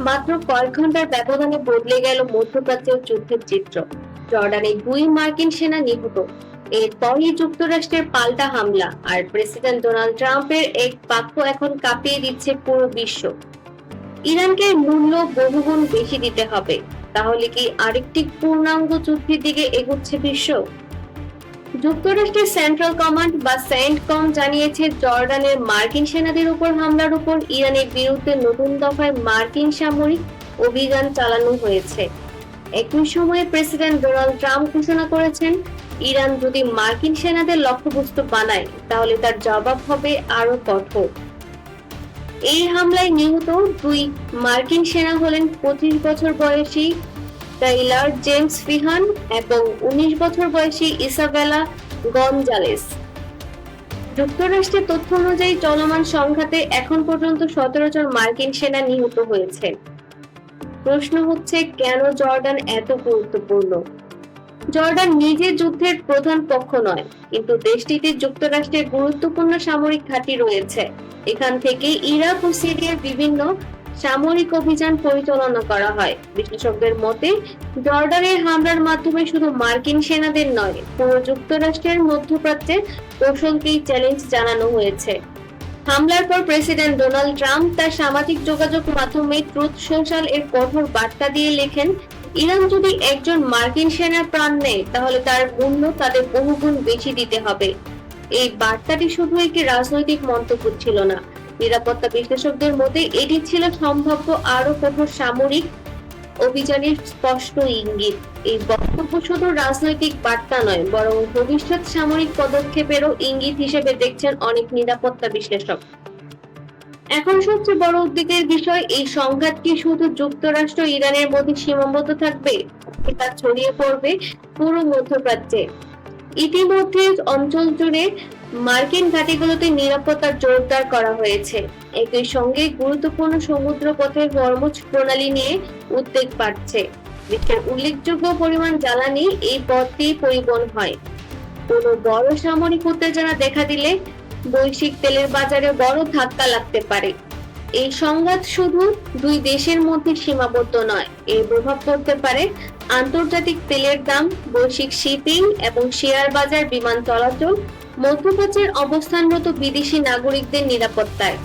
মাত্র কয়েক ঘন্টার ব্যবধানে বদলে গেল মধ্যপ্রাচ্যের যুদ্ধের চিত্র। জর্ডানে 2 মার্কিন সেনা নিহত, এরপরই যুক্তরাষ্ট্রের পাল্টা হামলা, আর প্রেসিডেন্ট ডোনাল্ড ট্রাম্পের এক বাক্য এখন কাঁপিয়ে দিচ্ছে পুরো বিশ্ব। ইরানকে মূল্য বহুগুণ বেশি দিতে হবে, তাহলে কি আরেকটি পূর্ণাঙ্গ যুদ্ধের দিকে এগোচ্ছে বিশ্ব? যুক্তরাষ্ট্রের সেন্ট্রাল কমান্ড বা সেন্টকম জানিয়েছে, জর্ডানের মার্কিন সেনাদের উপর হামলার উপর ইরানের বিরুদ্ধে নতুন দফায় মার্কিন সামরিক অভিযান চালানো হয়েছে। একই সময়ে প্রেসিডেন্ট ডোনাল্ড ট্রাম্প ঘোষণা করেছেন, ইরান যদি মার্কিন সেনাদের লক্ষ্যবস্তু বানায় তাহলে তার জবাব হবে আরো কঠোর। এই হামলায় নিহত 2 মার্কিন সেনা হলেন 25 বছর বয়সী টাইলার জেমস ফিহান এবং 19 বছর বয়সী ইসাবেলা গনজালেস। যুক্তরাষ্ট্রের তথ্য অনুযায়ী চলমান সংঘাতে এখন পর্যন্ত 17 জন মার্কিন সেনা নিহত হয়েছে। প্রশ্ন হচ্ছে, কেন জর্ডান এত গুরুত্বপূর্ণ? জর্ডান নিজে যুদ্ধের প্রধান পক্ষ নয়, কিন্তু দেশটিতে যুক্তরাষ্ট্রের গুরুত্বপূর্ণ সামরিক ঘাঁটি রয়েছে। এখান থেকে ইরাক ও সিরিয়ার বিভিন্ন সামরিক অভিযান পরিচালনা করা হয়। বিশ্লেষকদের মতে, জর্ডানের হামলার মাধ্যমে শুধু মার্কিন সেনাদের নয়, পুরো যুক্তরাষ্ট্রের মধ্যপ্রাচ্যের কৌশলকেই চ্যালেঞ্জ জানানো হয়েছে। হামলার পর প্রেসিডেন্ট ডোনাল্ড ট্রাম্প তার সামাজিক যোগাযোগ মাধ্যমে ট্রুথ সোশ্যাল এর কঠোর বার্তা দিয়ে লেখেন, ইরান যদি একজন মার্কিন সেনার প্রাণ নেয় তাহলে তার মূল্য তাদের বহুগুণ বেশি দিতে হবে। এই বার্তাটি শুধু একটি রাজনৈতিক মন্তব্য ছিল না, নিরাপত্তা বিশ্লেষকদের মতে এটি ছিল সম্ভাব্য আরো কঠোর সামরিক অভিযানের স্পষ্ট ইঙ্গিত। এই বক্তব্য শুধু রাজনৈতিক বার্তা নয়, বরং ভবিষ্যৎ সামরিক পদক্ষেপেরও ইঙ্গিত হিসেবে দেখছেন অনেক নিরাপত্তা বিশ্লেষক। এখন সবচেয়ে বড় উদ্বেগের বিষয়, এই সংঘাত কি শুধু যুক্তরাষ্ট্র ইরানের মধ্যে সীমাবদ্ধ থাকবে, তা ছড়িয়ে পড়বে পুরো মধ্যপ্রাচ্যে। ইতিমধ্যে অঞ্চল জুড়ে মার্কিন ঘাঁটিগুলোতে নিরাপত্তা জোরদার করা হয়েছে। একই সঙ্গে গুরুত্বপূর্ণ সমুদ্র পথের হরমুজ প্রণালী নিয়ে উদ্বেগ বাড়ছে। বিশ্বের উল্লেখযোগ্য পরিমাণ জ্বালানি এই পথ দিয়ে পরিবহন হয়। কোনো বড় সামরিক উত্তেজনা দেখা দিলে বৈশ্বিক তেলের বাজারে বড় ধাক্কা লাগতে পারে। এই সংঘাত শুধু 2 দেশের মধ্যে সীমাবদ্ধ নয়, এর প্রভাব পড়তে পারে আন্তর্জাতিক তেলের দাম, বৈশ্বিক শিপিং এবং শেয়ার বাজার, বিমান চলাচল, মধ্যপ্রাচ্যের অবস্থানরত বিদেশি নাগরিকদের নিরাপত্তায়।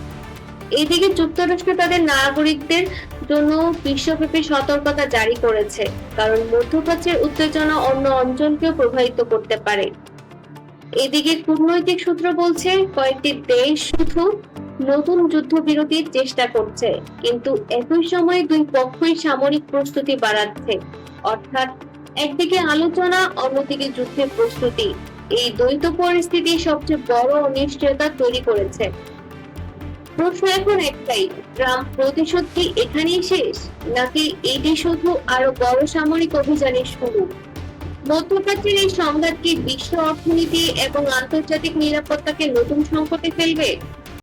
এদিকে যুক্তরাষ্ট্র তাদের নাগরিকদের জন্য বিশ্বব্যাপী সতর্কতা জারি করেছে, কারণ মধ্যপ্রাচ্যের উত্তেজনা অন্য অঞ্চলকেও প্রভাবিত করতে পারে। এদিকে কূটনৈতিক সূত্র বলছে, কয়েকটি দেশ শুধু নতুন যুদ্ধবিরতির চেষ্টা করছে, কিন্তু একই সময়ে 2 পক্ষই সামরিক প্রস্তুতি বাড়াচ্ছে। অর্থাৎ একদিকে আলোচনা, অন্যদিকে যুদ্ধের প্রস্তুতি। এই দ্বৈত পরিস্থিতি সবচেয়ে বড় অনিশ্চয়তা তৈরি করেছে। প্রশ্ন এখন একটাই, ট্রাম্প প্রতিশোধ কি এখানেই শেষ, নাকি এটি শুধু আরো বড় সামরিক অভিযানের শুরু? মধ্যপ্রাচ্যের এই সংঘাত কি বিশ্ব অর্থনীতি এবং আন্তর্জাতিক নিরাপত্তাকে নতুন সংকটে ফেলবে?